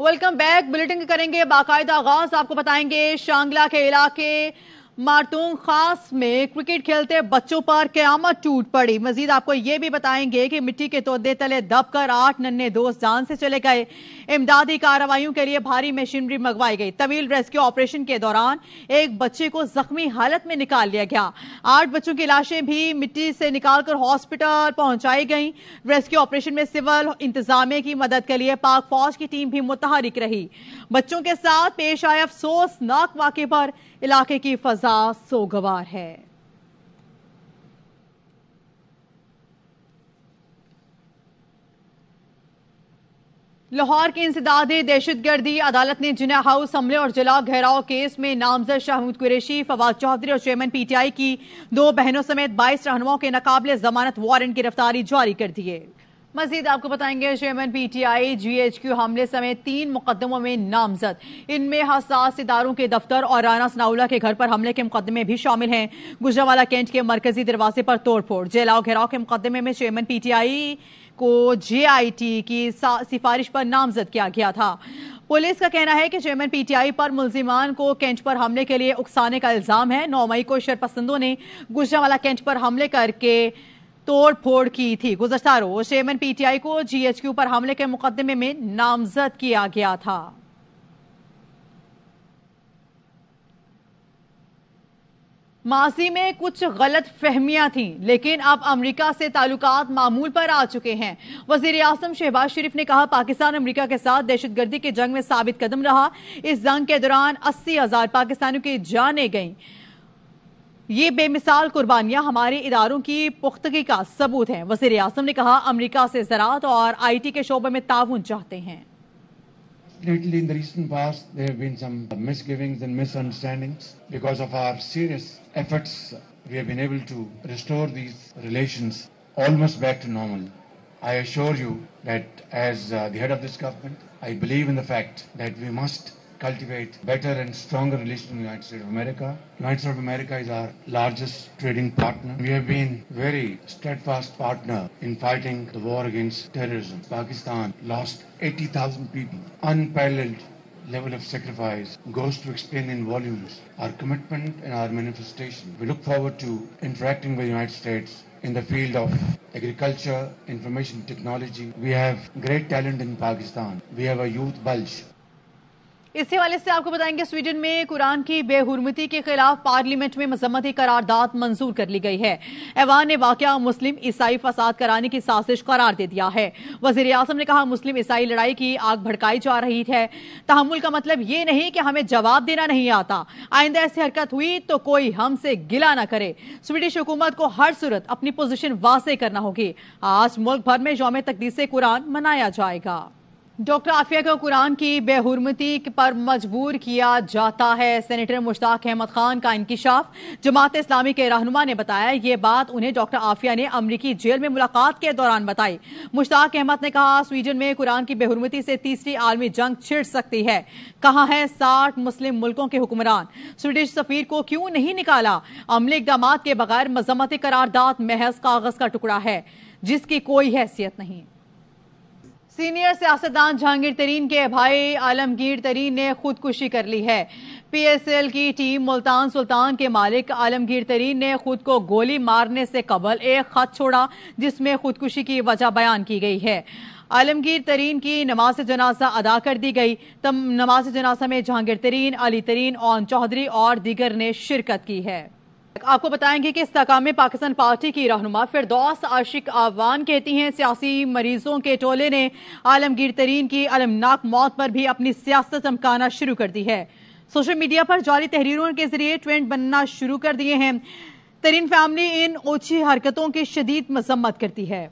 Welcome back. Bulletin کریں گے باقاعدہ آغاز. آپ کو بتائیں گے شانگلہ کے علاقے مارتون خاص میں کرکٹ کھیلتے بچوں پر قیامت ٹوٹ پڑی. مزید آپ کو یہ بھی بتائیں گے کہ مٹی کے تودے تلے دب کر 8 ننھے دوست جان سے چلے گئے. امدادی کارروائیوں کے لیے بھاری مشینری منگوائی گئی. طویل ریسکیو آپریشن کے دوران ایک بچے کو زخمی حالت میں نکال لیا گیا. 8 بچوں کی لاشیں بھی مٹی سے نکال کر ہاسپٹل پہنچائی گئیں. ریسکیو آپریشن میں سول انتظامیہ کی مدد کے لیے پاک فوج کی ٹیم بھی متحرک رہی. بچوں کے ساتھ پیش آئے افسوسناک واقعے پر علاقے کی فضا سوگوار ہے. لاہور کی انسدادی دہشت گردی عدالت نے جناح ہاؤس حملے اور جلا گھیراؤ کیس میں نامزد شاہمود قریشی، فواد چودھری اور چیئرمین پی ٹی آئی کی 2 بہنوں سمیت 22 رہنماؤں کے ناقابل ضمانت وارنٹ گرفتاری جاری کر دیے. مزید آپ کو بتائیں گے chairman P T I G H Q حملے سمیت 3 مقدموں میں نامزد. ان میں حساس اداروں کے دفتر اور رانا ثناءاللہ کے گھر پر حملے کے مقدمے بھی شامل ہیں. گجرانوالہ کینٹ کے مرکزی دروازے پر توڑ پھوڑ. جلاؤ گھیراؤ کے مقدمے میں چیئرمین پی ٹی آئی کو جے آئی ٹی کی سفارش پر نامزد کیا گیا تھا. پولیس کا کہنا ہے کہ چیئرمین پی ٹی آئی پر ملزمان کو کینٹ پر حملے کے لیے اکسانے کا الزام ہے. 9 مئی کو شرپسندوں نے گجرانوالہ کینٹ پر حملے کر کے توڑ پھوڑ کی تھی. گزشتہ روز چیئرمین پی ٹی آئی کو جی ایچ کیو پر حملے کے مقدمے میں نامزد کیا گیا تھا. ماضی میں کچھ غلط فہمیاں تھیں لیکن اب امریکہ سے تعلقات معمول پر آ چکے ہیں. وزیر اعظم شہباز شریف نے کہا پاکستان امریکہ کے ساتھ دہشت گردی کی جنگ میں ثابت قدم رہا. اس جنگ کے دوران 80,000 پاکستانیوں کی جانیں گئیں. یہ بے مثال قربانیاں ہمارے اداروں کی پختگی کا ثبوت ہیں. وزیر اعظم نے کہا امریکہ سے زراعت اور آئی ٹی کے شعبے میں تعاون چاہتے ہیں. Lately, in the recent past, there have been some misgivings and misunderstandings. Because of our serious efforts, we have been able to restore these relations almost back to normal. I assure you that as the head of this government, I believe in the fact that we must cultivate better and stronger relations with the United States of America. United States of America is our largest trading partner. We have been very steadfast partner in fighting the war against terrorism. Pakistan lost 80,000 people. Unparalleled level of sacrifice goes to explain in volumes our commitment and our manifestation. We look forward to interacting with the United States in the field of agriculture, information technology. We have great talent in Pakistan. We have a youth bulge. اس حوالے سے آپ کو بتائیں گے Sweden میں قرآن کی بے حرمتی کے خلاف پارلیمنٹ میں مذمتی قرارداد منظور کر لی گئی ہے. ایوان نے واقعہ مسلم عیسائی فساد کرانے کی سازش قرار دے دیا ہے. وزیر اعظم نے کہا مسلم عیسائی لڑائی کی آگ بھڑکائی جا رہی ہے. تحمل کا مطلب یہ نہیں کہ ہمیں جواب دینا نہیں آتا. آئندہ ایسی حرکت ہوئی تو کوئی ہم سے گلہ نہ کرے. سویڈش حکومت کو ہر صورت اپنی پوزیشن واضح کرنا ہوگی. آج ملک بھر میں یوم تقدیس قرآن منایا جائے گا. ڈاکٹر عافیہ کو قرآن کی بے حرمتی پر مجبور کیا جاتا ہے. سینیٹر مشتاق احمد خان کا انکشاف. جماعت اسلامی کے رہنما نے بتایا یہ بات انہیں ڈاکٹر عافیہ نے امریکی جیل میں ملاقات کے دوران بتائی. مشتاق احمد نے کہا سویڈن میں قرآن کی بے حرمتی سے تیسری عالمی جنگ چھڑ سکتی ہے. کہاں ہیں 60 مسلم ملکوں کے حکمران؟ سویڈش سفیر کو کیوں نہیں نکالا؟ عملی اقدامات کے بغیر مذمتی قرارداد محض کاغذ کا ٹکڑا ہے جس کی کوئی حیثیت نہیں. سینئر سیاستدان جہانگیر ترین کے بھائی عالمگیر ترین نے خودکشی کر لی ہے. پی ایس ایل کی ٹیم ملتان سلطان کے مالک عالمگیر ترین نے خود کو گولی مارنے سے قبل ایک خط چھوڑا جس میں خودکشی کی وجہ بیان کی گئی ہے. عالمگیر ترین کی نماز جنازہ ادا کر دی گئی. نماز جنازہ میں جہانگیر ترین، علی ترین، اون چودھری اور دیگر نے شرکت کی ہے. آپ کو بتائیں گے کہ استحکام پاکستان پارٹی کی رہنما فردوس عاشق آوان کہتی ہیں سیاسی مریضوں کے ٹولے نے عالمگیر ترین کی المناک موت پر بھی اپنی سیاست چمکانا شروع کر دی ہے. سوشل میڈیا پر جعلی تحریروں کے ذریعے ٹرینڈ بننا شروع کر دیے ہیں. ترین فیملی ان اوچھی حرکتوں کی شدید مذمت کرتی ہے.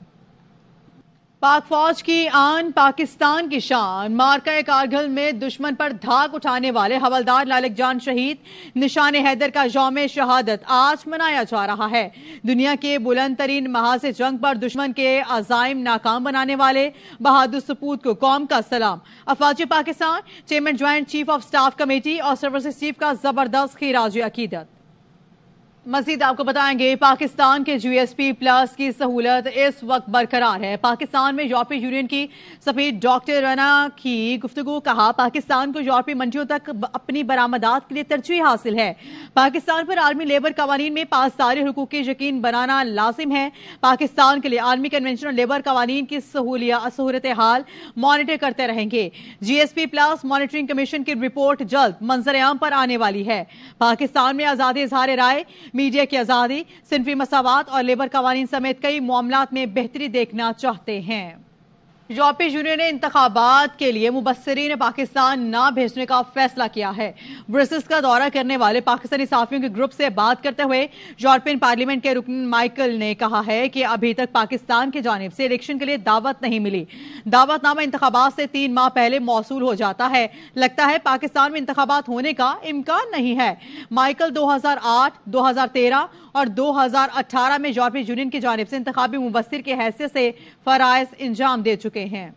پاک فوج کی آن پاکستان کی شان. مارکہ کارگل میں دشمن پر دھاک اٹھانے والے حوالدار لالک جان شہید. نشان حیدر کا یوم شہادت آج منایا جا رہا ہے. دنیا کے بلند ترین محاذ جنگ پر دشمن کے عزائم ناکام بنانے والے بہادر سپوت کو قوم کا سلام. افواج Pakistan chairman joint chief of staff committee اور سروسز چیف کا زبردست خراج عقیدت. مزید آپ کو بتائیں گے پاکستان کے GSP پلس کی سہولت اس وقت برقرار ہے۔ پاکستان میں یورپی یونین کی سفیر ڈاکٹر رنا کی گفتگو، کہا پاکستان کو یورپی منڈیوں تک اپنی برآمدات کے لیے ترجیح حاصل ہے۔ پاکستان پر عالمی لیبر قوانین میں پاسداری حقوق کی یقین بنانا لازم ہے۔ پاکستان کے لیے عالمی کنونشن اور لیبر قوانین کی صورتحال مانیٹر کرتے رہیں گے۔ GSP پلس مانیٹرنگ کمیشن کی رپورٹ جلد منظر عام پر آنے والی ہے۔ پاکستان میں آزادی اظہار رائے، میڈیا کی آزادی، صنفی مساوات اور لیبر قوانین سمیت کئی معاملات میں بہتری دیکھنا چاہتے ہیں۔ یورپی یونین نے انتخابات کے لیے مبصرین پاکستان نہ بھیجنے کا فیصلہ کیا ہے۔ برسلز کا دورہ کرنے والے پاکستانی صحافیوں کے گروپ سے بات کرتے ہوئے یورپین پارلیمنٹ کے رکن مائیکل نے کہا ہے کہ ابھی تک پاکستان کی جانب سے الیکشن کے لیے دعوت نہیں ملی۔ دعوت نامہ انتخابات سے 3 ماہ پہلے موصول ہو جاتا ہے۔ لگتا ہے پاکستان میں انتخابات ہونے کا امکان نہیں ہے۔ مائیکل 2008، 2013 اور 2018 میں یورپی یونین کی جانب سے انتخابی مبصر کی حیثیت سے فرائض انجام دے چکے ہیں۔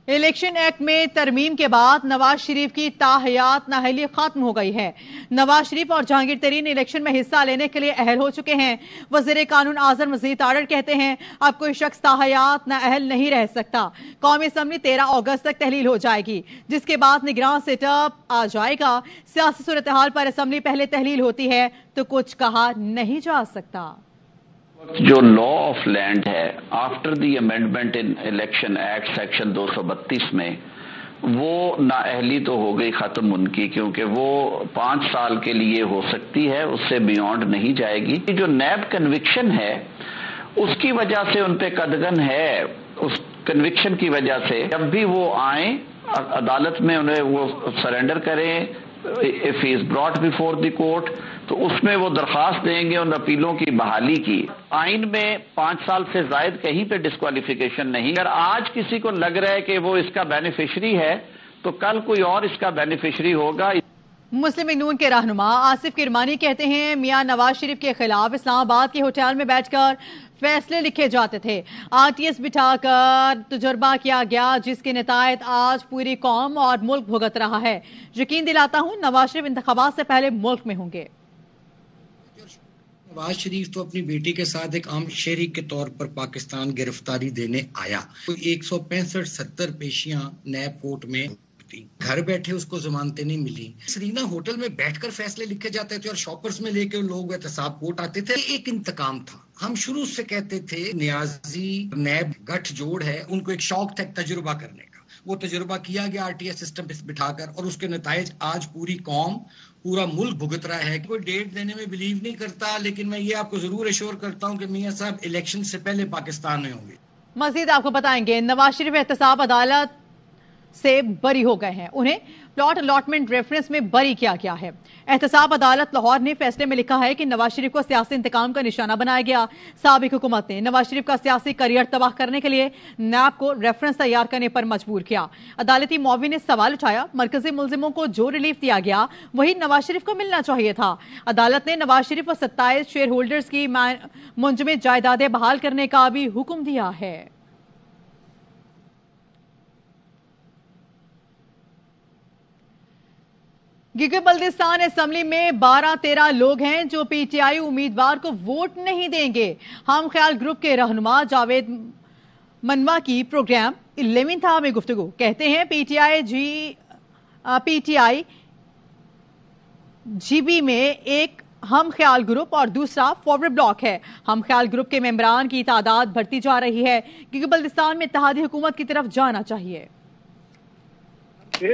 الیکشن ایکٹ میں ترمیم کے بعد نواز شریف کی تاحیات نااہلی ختم ہو گئی ہے۔ نواز شریف اور جہانگیر ترین الیکشن میں حصہ لینے کے لیے اہل ہو چکے ہیں۔ وزیر قانون اعظم مزید تارڑ کہتے ہیں اب کوئی شخص تاحیات نااہل نہیں رہ سکتا۔ قومی اسمبلی 13 اگست تک تحلیل ہو جائے گی، جس کے بعد نگراں سیٹ اپ آ جائے گا۔ سیاسی صورتحال پر اسمبلی پہلے تحلیل ہوتی ہے تو کچھ کہا نہیں جا سکتا۔ جو لا آف لینڈ ہے after the amendment in election act section 232 میں وہ نااہلی تو ہو گئی ختم ان کی، کیونکہ وہ 5 سال کے لیے ہو سکتی ہے، اس سے بیونڈ نہیں جائے گی۔ جو نیب کنوکشن ہے اس کی وجہ سے ان پہ قدغن ہے، اس کنوکشن کی وجہ سے جب بھی وہ آئیں عدالت میں انہیں وہ سرنڈر کریں، if he is brought before the court تو اس میں وہ درخواست دیں گے ان اپیلوں کی بحالی کی۔ آئین میں 5 سال سے زائد کہیں پہ ڈسکوالیفیکیشن نہیں۔ اگر آج کسی کو لگ رہا ہے کہ وہ اس کا بینیفیشری ہے تو کل کوئی اور اس کا بینیفیشری ہوگا۔ مسلم لیگ نون کے رہنما آصف کرمانی کہتے ہیں میاں نواز شریف کے خلاف اسلام آباد کے ہوٹل میں بیٹھ کر فیصلے لکھے جاتے تھے، RTS بٹھا کر تجربہ کیا گیا، جس کے نتائج آج پوری قوم اور ملک بھگت رہا ہے۔ یقین دلاتا ہوں نواز شریف انتخابات سے پہلے ملک میں ہوں گے۔ نواز شریف تو اپنی بیٹی کے ساتھ ایک عام شہری کے طور پر پاکستان گرفتاری دینے آیا۔ 165-70 پیشیاں نیب کورٹ میں، گھر بیٹھے اس کو ضمانتیں نہیں ملی۔ سرینا ہوٹل میں بیٹھ کر فیصلے لکھے جاتے تھے اور شاپرز میں لے کے لوگ احتساب کوٹ آتے تھے۔ ایک انتقام تھا۔ ہم شروع سے کہتے تھے نیازی نیب گٹھ جوڑ ہے، ان کو ایک شوق تھا تجربہ کرنے کا، وہ تجربہ کیا گیا RTS سسٹم پہ بٹھا کر، اور اس کے نتائج آج پوری قوم پورا ملک بھگت رہا ہے۔ کوئی ڈیٹ دینے میں بلیو نہیں کرتا، لیکن میں یہ آپ کو ضرور ایشور کرتا ہوں کہ میاں صاحب الیکشن سے پہلے پاکستان میں ہوں گے۔ مزید آپ کو بتائیں گے نواز شریف احتساب عدالت سے بری ہو گئے ہیں، انہیں پلاٹ الاٹمنٹ ریفرنس میں بری کیا گیا ہے۔ احتساب عدالت لاہور نے فیصلے میں لکھا ہے کہ نواز شریف کو سیاسی انتقام کا نشانہ بنایا گیا۔ سابق حکومت نے نواز شریف کا سیاسی کریئر تباہ کرنے کے لیے نیب کو ریفرنس تیار کرنے پر مجبور کیا۔ عدالتی معاون نے سوال اٹھایا مرکزی ملزموں کو جو ریلیف دیا گیا وہی نواز شریف کو ملنا چاہیے تھا۔ عدالت نے نواز شریف اور 27 شیئر ہولڈرز کی منجمد جائیدادیں بحال کرنے کا بھی حکم دیا ہے۔ گلگت بلتستان اسمبلی میں 12-13 لوگ ہیں جو PTI امیدوار کو ووٹ نہیں دیں گے۔ ہم خیال گروپ کے رہنما جاوید منوا کی پروگرام 11 میں گفتگو، کہتے ہیں PTI GB میں ایک ہم خیال گروپ اور دوسرا فارورڈ بلاک ہے۔ ہم خیال گروپ کے ممبران کی تعداد بڑھتی جا رہی ہے۔ گلگت بلتستان میں اتحادی حکومت کی طرف جانا چاہیے،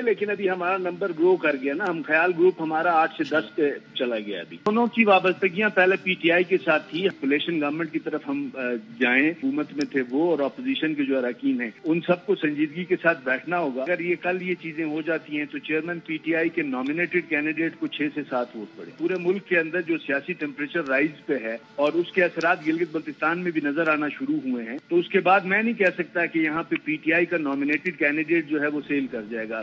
لیکن ابھی ہمارا نمبر گرو کر گیا نا، ہم خیال گروپ ہمارا 8 سے 10 پہ چلا گیا۔ ابھی دونوں کی وابستگیاں پہلے PTI کے ساتھ تھی، کولیشن گورنمنٹ کی طرف ہم جائیں، حکومت میں تھے وہ اور اپوزیشن کے جو اراکین ہیں ان سب کو سنجیدگی کے ساتھ بیٹھنا ہوگا۔ اگر یہ کل یہ چیزیں ہو جاتی ہیں تو چیئرمین PTI کے نامینیٹڈ کینڈیڈیٹ کو 6 سے 7 ووٹ پڑے۔ پورے ملک کے اندر جو سیاسی ٹیمپریچر رائز پہ ہے اور اس کے اثرات گلگت بلتستان میں بھی نظر آنا شروع ہوئے ہیں، تو اس کے بعد میں نہیں کہہ سکتا کہ یہاں پہ PTI کا نامینیٹڈ کینڈیڈیٹ جو ہے وہ سیل کر جائے گا۔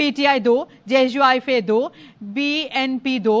PTI 2, JHUI 2, BNP 2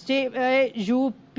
JUP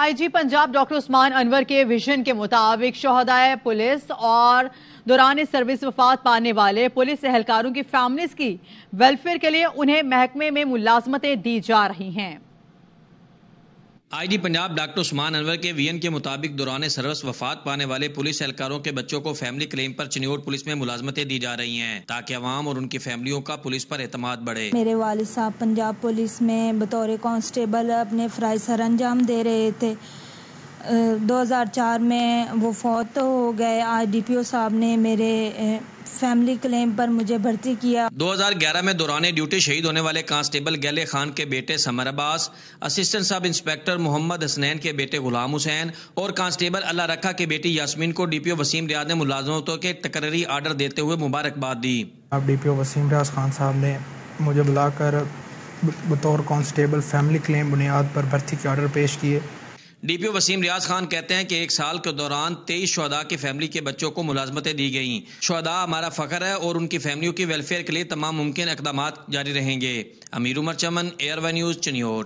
آئی جی پنجاب ڈاکٹر عثمان انور کے ویژن کے مطابق شہدائے پولیس اور دوران سروس وفات پانے والے پولیس اہلکاروں کی فیملیز کی ویلفیئر کے لیے انہیں محکمے میں ملازمتیں دی جا رہی ہیں۔ آئی جی پنجاب ڈاکٹر عثمان انور کے ویژن کے مطابق دوران سروس وفات پانے والے پولیس اہلکاروں کے بچوں کو فیملی کلیم پر چنیوٹ پولیس میں ملازمتیں دی جا رہی ہیں تاکہ عوام اور ان کی فیملیوں کا پولیس پر اعتماد بڑھے۔ میرے والد صاحب پنجاب پولیس میں بطور کانسٹیبل اپنے فرائض سر انجام دے رہے تھے۔ 2004 میں وہ فوت ہو گئے۔ آج ڈی پی او صاحب نے میرے فیملی کلیم پر مجھے بھرتی کیا۔ 2011 میں دوران ڈیوٹی شہید ہونے والے کانسٹیبل گیلے خان کے بیٹے سمر عباس، اسسٹنٹ سب انسپیکٹر محمد حسنین کے بیٹے غلام حسین اور کانسٹیبل اللہ رکھا کے بیٹی یاسمین کو ڈی پی او وسیم ریاض نے ملازمتوں کے تقرری آرڈر دیتے ہوئے مبارکباد دی۔ اب ڈی پی او وسیم ریاض خان صاحب نے مجھے بلا کر بطور کانسٹیبل فیملی کلیم بنیاد پر بھرتی کے آرڈر پیش کیے۔ ڈی پی او وسیم ریاض خان کہتے ہیں کہ ایک سال کے دوران 23 شہداء کی فیملی کے بچوں کو ملازمتیں دی گئیں۔ شہداء ہمارا فخر ہے اور ان کی فیملیوں کی ویلفیئر کے لیے تمام ممکن اقدامات جاری رہیں گے۔ امیر عمر چمن، ایئر وی نیوز، چنیوٹ۔